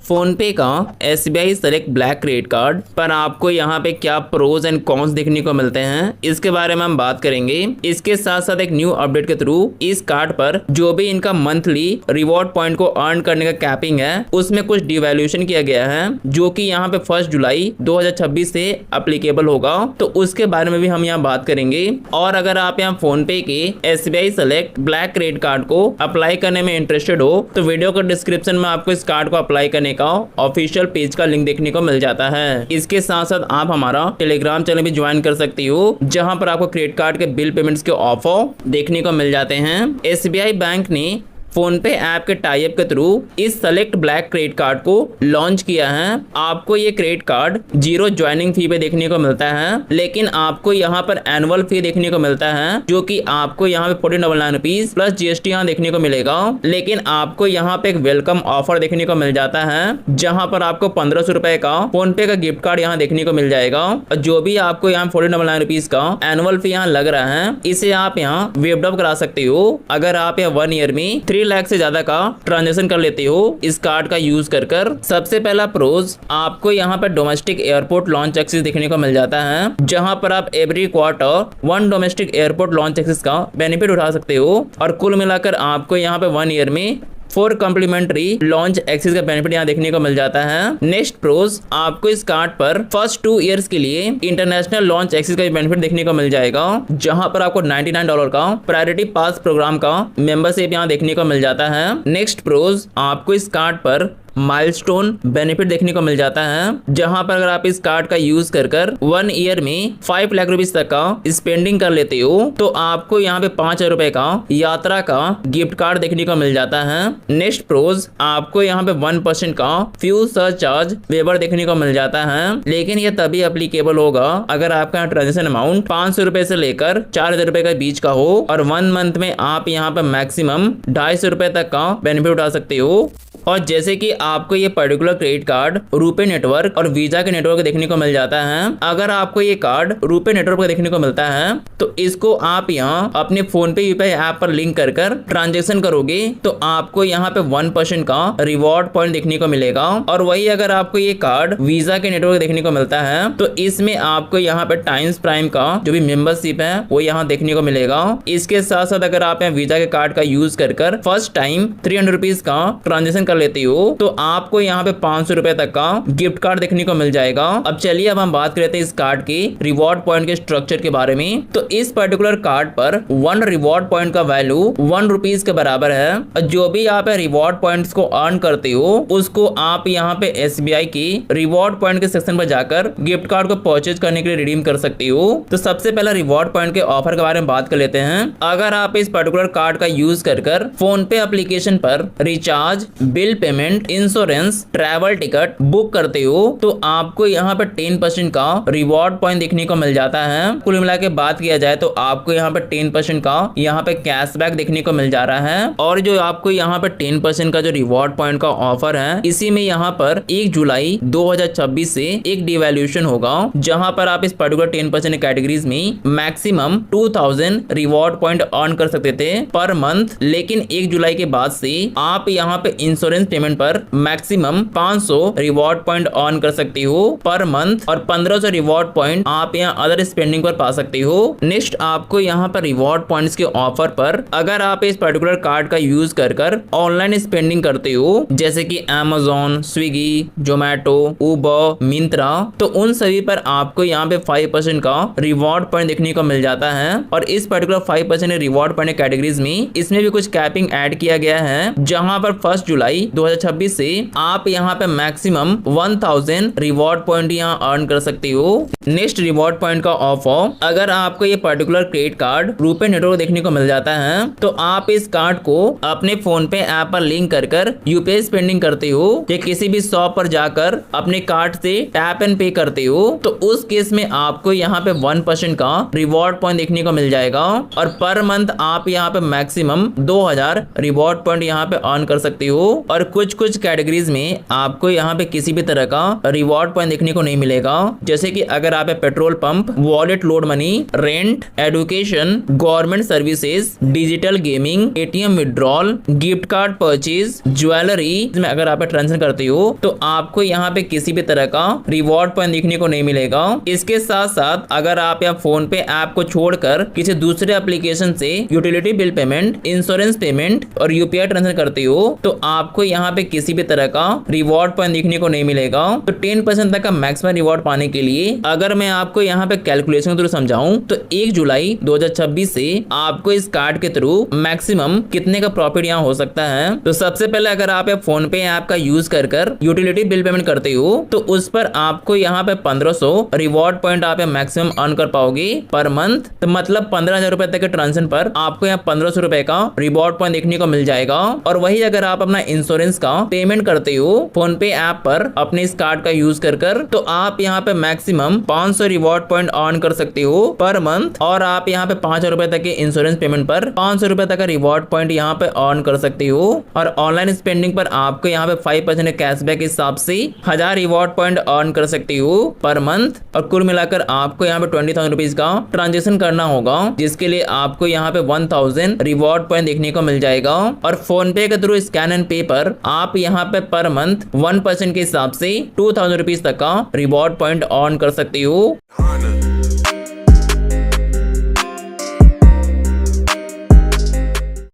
Phone पे का SBI select black credit card पर आपको यहाँ पे क्या प्रोज एंड कॉन्स देखने को मिलते हैं, इसके बारे में हम बात करेंगे। इसके साथ साथ एक न्यू अपडेट के थ्रू इस कार्ड पर जो भी इनका मंथली रिवॉर्ड पॉइंट को अर्न करने का कैपिंग है उसमें कुछ डिवैल्यूएशन किया गया है, जो कि यहाँ पे 1 जुलाई 2026 से एप्लीकेबल होगा। तो उसके बारे में भी हम यहाँ बात करेंगे। और अगर आप यहाँ फोन पे के SBI select black credit card को अप्लाई करने में इंटरेस्टेड हो तो वीडियो के डिस्क्रिप्शन में आपको इस कार्ड को अप्लाई करने का ऑफिशियल पेज का लिंक देखने को मिल जाता है। इसके साथ साथ आप हमारा टेलीग्राम चैनल भी ज्वाइन कर सकती हो, जहां पर आपको क्रेडिट कार्ड के बिल पेमेंट्स के ऑफर देखने को मिल जाते हैं। SBI बैंक ने फोन पे ऐप के टाइप के थ्रू इस सेलेक्ट ब्लैक क्रेडिट कार्ड को लॉन्च किया है। आपको ये क्रेडिट कार्ड 0 ज्वाइनिंग फी पे देखने को मिलता है, लेकिन आपको यहाँ पर एनुअल फी देखने को मिलता है, जो कि आपको यहाँ पे 1499 रुपीज प्लस GST यहाँ देखने को मिलेगा। लेकिन आपको यहाँ पे एक वेलकम ऑफर देखने को मिल जाता है, जहाँ पर आपको 1500 रुपए का फोन पे का गिफ्ट कार्ड यहाँ देखने को मिल जाएगा। और जो भी आपको यहाँ 1499 रुपीज का एनुअल फी यहाँ लग रहा है, इसे आप यहाँ वेव ऑफ करा सकते हो अगर आप यहाँ 1 ईयर में 3 लाख से ज्यादा का ट्रांजैक्शन कर लेते हो इस कार्ड का यूज कर। सबसे पहला प्रोज, आपको यहाँ पर डोमेस्टिक एयरपोर्ट लॉन्च एक्सेस देखने को मिल जाता है, जहां पर आप every quarter 1 domestic airport lounge access का बेनिफिट उठा सकते हो। और कुल मिलाकर आपको यहाँ पे 1 ईयर में 4 कॉम्प्लीमेंट्री लॉन्च एक्सेस का बेनिफिट यहाँ देखने को मिल जाता है। नेक्स्ट प्रोज, आपको इस कार्ड पर फर्स्ट 2 इयर्स के लिए इंटरनेशनल लॉन्च एक्सेस का बेनिफिट देखने को मिल जाएगा, जहां पर आपको $99 का प्रायोरिटी पास प्रोग्राम का मेंबरशिप यहाँ देखने को मिल जाता है। नेक्स्ट प्रोज, आपको इस कार्ड पर माइलस्टोन बेनिफिट देखने को मिल जाता है, जहां पर अगर आप इस कार्ड का यूज कर 1 ईयर में 5 लाख रुपीज तक का स्पेंडिंग कर लेते हो तो आपको यहाँ पे 5,000 रुपए का यात्रा का गिफ्ट कार्ड देखने को मिल जाता है। नेक्स्ट प्रोज, आपको यहाँ पे 1% का फ्यूल सरचार्ज वेवर देखने को मिल जाता है, लेकिन ये तभी एप्लीकेबल होगा अगर आपका ट्रांजेक्शन अमाउंट 500 रुपए से लेकर 4,000 रुपए के बीच का हो और 1 मंथ में आप यहाँ पे मैक्सिमम 250 रुपए तक का बेनिफिट उठा सकते हो। और जैसे कि आपको ये particular credit card RuPay network और वीजा के नेटवर्क देखने को मिल जाता है। अगर आपको ये कार्ड रुपे नेटवर्क देखने को मिलता है तो इसको आप यहाँ अपने फोन पे UPI ऐप पर लिंक कर ट्रांजेक्शन करोगे तो आपको यहाँ पे 1% का रिवॉर्ड पॉइंट देखने को मिलेगा। और वही अगर आपको ये कार्ड वीजा के नेटवर्क देखने को मिलता है तो इसमें आपको यहाँ पे टाइम्स प्राइम का जो भी मेंबरशिप है वो यहाँ देखने को मिलेगा। इसके साथ साथ अगर आप यहाँ वीजा के कार्ड का यूज कर फर्स्ट टाइम 300 रुपीज का ट्रांजेक्शन कर लेते हो तो आपको यहाँ पे 500 रुपए तक का गिफ्ट कार्ड देखने को मिल जाएगा। अब चलिए अब हम बात करते हैं इस कार्ड के रिवॉर्ड पॉइंट के स्ट्रक्चर के बारे में। तो इस पर्टिकुलर कार्ड पर 1 रिवॉर्ड पॉइंट का वैल्यू 1 रुपीज के बराबर है। और जो भी आप रिवॉर्ड पॉइंट्स को अर्न करते हो उसको आप यहाँ पे SBI की रिवॉर्ड पॉइंट के सेक्शन पर जाकर गिफ्ट कार्ड को परचेज करने के लिए रिडीम कर सकती हो। तो सबसे पहला रिवॉर्ड पॉइंट के ऑफर के बारे में बात कर लेते हैं। अगर आप इस पर्टिकुलर कार्ड का यूज कर फोन पे एप्लीकेशन पर recharge, bill payment, insurance, travel ticket book करते हो तो आपको यहाँ पे 10% का रिवॉर्ड पॉइंट देखने को मिल जाता है। कुल मिला के बात किया जाए तो आपको यहाँ पे 10% का यहाँ पे कैशबैक देखने को मिल जा रहा है। और जो आपको यहाँ पे 10% का जो रिवॉर्ड पॉइंट का ऑफर है, इसी में यहाँ पर 1 जुलाई 2026 से एक डिवैल्यूएशन होगा, जहां पर आप इस पर्टिकुलर 10% कैटेगरीज में मैक्सिमम 2000 रिवॉर्ड पॉइंट अर्न कर सकते थे पर मंथ। लेकिन 1 जुलाई के बाद से आप यहाँ पे इंश्योरेंस पेमेंट पर मैक्सिमम 500 रिवॉर्ड पॉइंट अर्न कर सकती हो पर मंथ और 1500 रिवॉर्ड पॉइंट आप यहाँ अदर स्पेंडिंग पर पा सकती हो। नेक्स्ट, आपको यहाँ पर रिवॉर्ड पॉइंट्स के ऑफर पर अगर आप इस पर्टिकुलर कार्ड का यूज कर ऑनलाइन स्पेंडिंग करते हो, जैसे कि Amazon, स्विगी, जोमेटो, उबर, मिंत्रा, तो उन सभी पर आपको यहाँ पे 5% का रिवॉर्ड पॉइंट देखने को मिल जाता है। और इस पर्टिकुलर 5% रिवॉर्ड पॉइंट कैटेगरीज में इसमें भी कुछ कैपिंग ऐड किया गया है, जहां पर 1 जुलाई 2026 से आप यहाँ पे मैक्सिमम 1000 रिवॉर्ड पॉइंट यहाँ अर्न कर सकती हो। नेक्स्ट रिवॉर्ड पॉइंट का ऑफर, अगर आपको ये particular credit card RuPay network देखने को मिल जाता है तो आप इस कार्ड को अपने फोन पे ऐप पर लिंक कर UPI स्पेंडिंग करते हो या किसी भी शॉप पर जाकर अपने कार्ड से टैप एंड पे करते हो तो उस केस में आपको यहाँ पे 1% का रिवॉर्ड पॉइंट देखने को मिल जाएगा। और पर मंथ आप यहाँ पे मैक्सिमम 2000 रिवॉर्ड पॉइंट यहाँ पे अर्न कर सकते हो। और कुछ कुछ कैटेगरीज में आपको यहाँ पे किसी भी तरह का रिवॉर्ड पॉइंट देखने को नहीं मिलेगा। जैसे कि अगर आप petrol pump, wallet load money, rent, education, government services, digital gaming, ATM withdrawal, gift card purchase, jewellery में अगर आप ट्रांजेक्शन करते हो तो आपको यहाँ पे किसी भी तरह का रिवॉर्ड पॉइंट देखने को नहीं मिलेगा। इसके साथ साथ अगर आप यहाँ फोन पे ऐप को छोड़कर किसी दूसरे एप्लीकेशन से utility bill payment, insurance payment और यूपीआई ट्रांजेक्शन करते हो तो आपको यहाँ पे किसी भी तरह का रिवॉर्ड पॉइंट देखने को नहीं मिलेगा। तो 10% तक का मैक्सिमम रिवॉर्ड पाने के लिए अगर मैं आपको यहाँ पे कैलकुलेशन के थ्रू समझाऊं तो 1 जुलाई 2026 से आपको इस कार्ड के थ्रू मैक्सिमम कितने का प्रॉफिट यहाँ हो सकता है। तो सबसे पहले अगर आप फोन पे ऐप का यूज कर यूटिलिटी बिल पेमेंट करते हो तो उस पर आपको यहाँ पे 1500 रिवॉर्ड पॉइंट आप मैक्सिमम अर्न कर पाओगे पर मंथ। तो मतलब 15,000 रुपए तक के ट्रांजेक्शन पर आपको यहाँ 1500 रुपए का रिवॉर्ड पॉइंट देखने को मिल जाएगा। और वही अगर आप अपना इंश्योरेंस का पेमेंट करते हो फोन पे ऐप पर अपने इस कार्ड का यूज कर तो आप यहाँ पे मैक्सिमम 500 रिवॉर्ड पॉइंट अर्न कर सकते हो पर मंथ। और आप यहाँ पे 5,000 रुपए तक के इंश्योरेंस पेमेंट पर 500 रुपए तक का रिवॉर्ड पॉइंट यहाँ पे अर्न कर सकते हो। और ऑनलाइन स्पेंडिंग पर आपको यहाँ पे 5% कैशबैक के हिसाब से 1000 रिवॉर्ड पॉइंट अर्न कर सकते हो पर मंथ। और कुल मिलाकर आपको यहाँ पे 20,000 रुपीज का ट्रांजेक्शन करना होगा जिसके लिए आपको यहाँ पे 1000 रिवॉर्ड पॉइंट देखने को मिल जाएगा। और फोन पे के थ्रू स्कैन एंड पे पर आप यहाँ पे पर मंथ 1% के हिसाब से 2000 रुपीज तक का रिवॉर्ड पॉइंट अर्न कर सकते हो।